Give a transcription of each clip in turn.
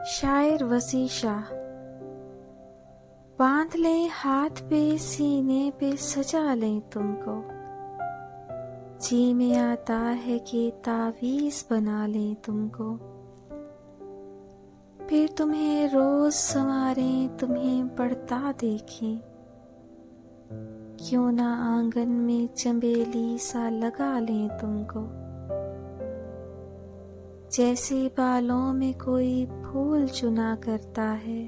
शायर वसी शाह। बांध ले हाथ पे सीने पे सजा ले तुमको, जी में आता है कि तावीज बना ले तुमको। फिर तुम्हें रोज संवारें, तुम्हें पढ़ता देखें, क्यों ना आंगन में चंबेली सा लगा लें तुमको। जैसे बालों में कोई फूल चुना करता है,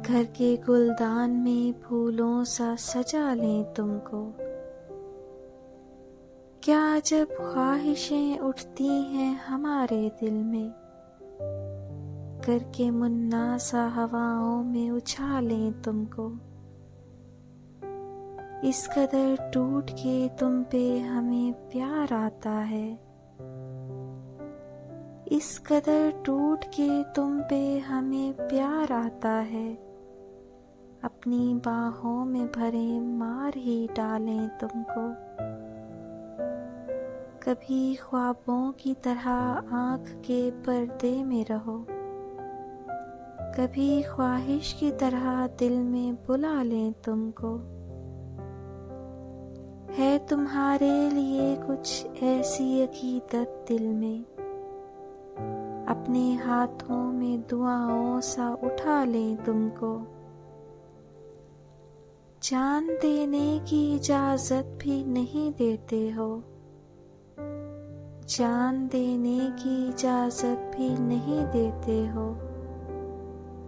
घर के गुलदान में फूलों सा सजा लें तुमको। क्या अजब ख्वाहिशें उठती हैं हमारे दिल में, करके मुन्ना सा हवाओं में उछालें तुमको। इस कदर टूट के तुम पे हमें प्यार आता है, इस कदर टूट के तुम पे हमें प्यार आता है। अपनी बाहों में भरे मार ही डालें तुमको। कभी ख्वाबों की तरह आँख के पर्दे में रहो, कभी ख्वाहिश की तरह दिल में बुला लें तुमको। है तुम्हारे लिए कुछ ऐसी अकीदत दिल में, अपने हाथों में दुआओं सा उठा लें तुमको। जान देने की इजाजत भी नहीं देते हो, जान देने की इजाजत भी नहीं देते हो।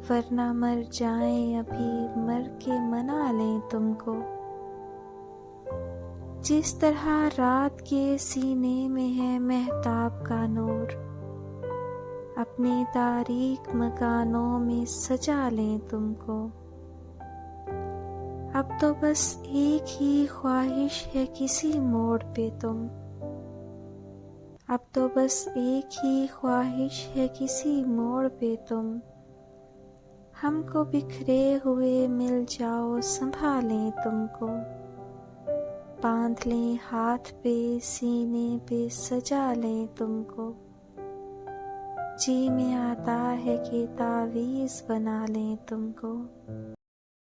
वरना मर जाएं अभी, मर के मना लें तुमको। जिस तरह रात के सीने में है महताब का नूर, अपने तारीक मकानों में सजा लें तुमको। अब तो बस एक ही ख्वाहिश है किसी मोड़ पे तुम, अब तो बस एक ही ख्वाहिश है किसी मोड़ पे तुम। हमको बिखरे हुए मिल जाओ, संभालें तुमको। बांध लें हाथ पे सीने पे सजा लें तुमको। जी में आता है कि तावीज बना लें तुमको।